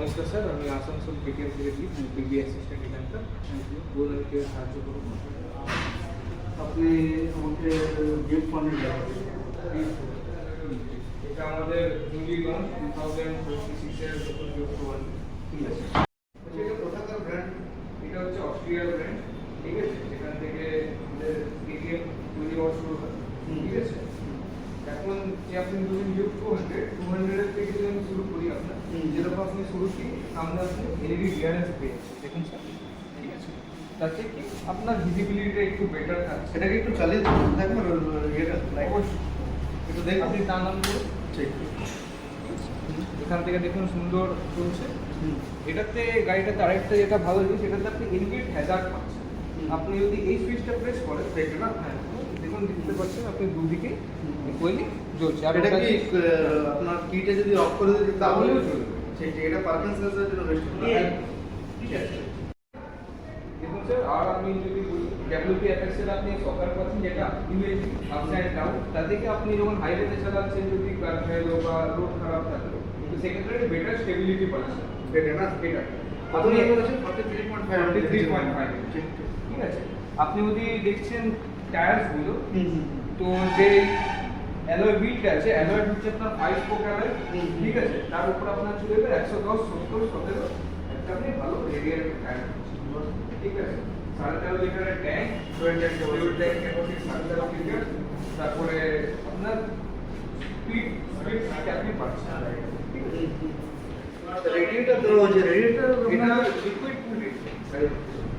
নমস্কার স্যার, আমি আসানসোল কেটিএম থেকে পিবি অ্যাসিস্ট্যান্ট এখানকার। বলুন আমি কীভাবে সাহায্য করবো। আপনি আমাকে গিফট ফান্ডে এটা আমাদের নিউলি লঞ্চ 2026-এর নতুন গিফট ফান্ড। ঠিক আছে, এটা কোথাকার ব্র্যান্ড? এটা হচ্ছে অস্ট্রিয়ার ব্র্যান্ড। ঠিক আছে, সেখান থেকে কেটিএম তৈরি হওয়া শুরু হয়। ঠিক আছে, এখন যে আপনি বলছেন গিফট 200 থেকে যদি আমি শুরু করি আপনার, যেরকম আপনি শুরুতেই সামনে আপনি এলইডি ডিআরএস পেয়েছেন। দেখুন স্যার, ঠিক আছে, তাতে কি আপনার ভিজিবিলিটিটা একটু বেটার থাকছে। এটাকে একটু চালিয়ে দেখবেন এটা অবশ্যই একটু দেখ, আপনি টানান করে ঠিক এখান থেকে দেখুন সুন্দর চলছে। এটাতে গাড়িটাতে আরেকটা যেটা ভালো জিনিস, এটাতে আপনি ইনবিল্ট হ্যাজার্ড পাচ্ছেন। আপনি যদি এই সুইচটা প্রেস করেন দেখবেন না, হ্যাঁ দেখুন দেখতে পাচ্ছেন আপনি দুদিকে ইকুয়ালি জ্বলছে। আর এটা এটা কি আপনার কিটে যদি অফ করে দিই তাহলেও চলবে? ঠিক ঠিক, এটা পার্কিং সেন্সরের জন্য বেস্ট। ঠিক আছে, দেখুন স্যার, আর আমি যদি বলি ডব্লিউপি এফএক্স-এর আপনি সফটওয়্যার পাচ্ছেন যেটা ইউএসবি আপস অ্যান্ড ডাউন, তাতে কি আপনি যখন হাইওয়েতে চালাচ্ছেন যদি কার ফেলো বা রোড খারাপ থাকলো, তো সেক্ষেত্রে বেটার স্টেবিলিটি পাচ্ছেন। এটা না এটা আপনি আপনি বলেছেন 43.5 ঠিক ঠিক আছে, আপনি যদি দেখছেন টায়ারসগুলো, হুম তো যে অ্যালয় হুইলটা আছে, অ্যালয় হচ্ছে আপনার 5 স্পোক অ্যালয়। ঠিক আছে, তার উপর আপনার চলে যাবে 110, 70, 17 একটা আপনি ভালো রেডিয়ার টায়ার। ঠিক আছে, 13.5 লিটারের tank, fuel tank capacity 13.5 litre. তারপরে আপনার স্পিড আপনি পাচ্ছেন। ঠিক আছে, রেডিয়েটর তো হচ্ছে রেডিয়েটর এটা লিকুইড কুল।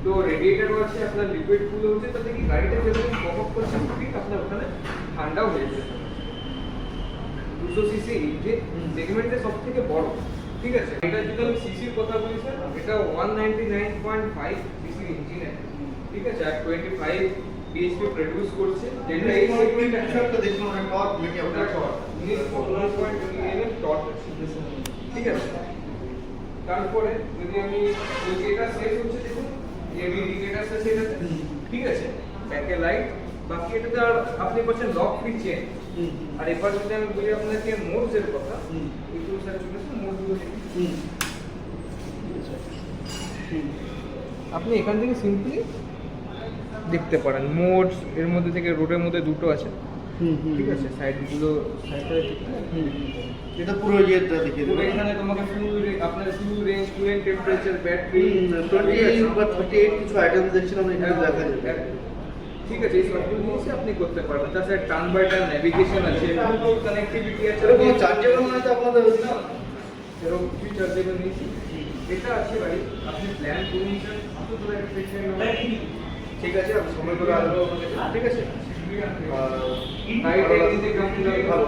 তো রেডিয়েটরও আছে আপনার, লিকুইড কুল হচ্ছে, তাতে কি গাড়িটা যেরকম পপ আপ করছে ঠিক আপনার ওখানে ঠান্ডাও হয়ে যাবে। 200 সিসি ইঞ্জিন সেগমেন্টে সব থেকে বড়। ঠিক আছে, এটা যদি আমি সিসির কথা বলি স্যার, এটা 199.5 সিসির ইঞ্জিন আছে। ঠিক আছে, আর 25 বিএইচপি প্রডিউস করছে, যেটা এই সেগমেন্টে একটা দেখুন অনেক টর্ক মিডিয়া আপনার টর্ক 19.20 টর্ক আছে। ঠিক আছে, তারপরে যদি আমি এটা শেষ হচ্ছে, দেখুন এডি ইন্ডিকেটরস আছে এটাতে। ঠিক আছে, ব্যাকে লাইট, বাকি এটাতে আর আপনি পাচ্ছেন লক ফ্রি চেন। আর এবার যদি আমি বলি আপনাকে মোডস এর কথা, একটু স্যার চলে আসুন মোডগুলো দেখি। আপনি এখান থেকে সিম্পলি দেখতে পারেন মোডস, এর মধ্যে থেকে রোডের মধ্যে দুটো আছে। ঠিক আছে, সাইডগুলো সাইডটা এটা পুরো ইয়েটা দেখিয়ে পুরো দেবো। এখানে তোমাকে আপনার fuel range, fuel temperature, battery 28 বা 38 কিছু আইটেম দেখছিলাম এখানে দেখা যাবে। ঠিক আছে, এই সবগুলো জিনিসই আপনি করতে পারবেন। তাছাড়া টার্ন বাই টার্ন নেভিগেশন আছে, ব্লুটুথ কানেক্টিভিটি আছে। এরকম চার্জেবল নয় তো আপনাদের এরকম কি চার্জেবল নিয়েছি, এটা আছে ভাই, আপনি প্ল্যান করুন স্যার। ঠিক আছে, আমি সময় করে আসবো। ঠিক আছে, আর গাড়িটা এদিকে কেমন যাবে ভালো।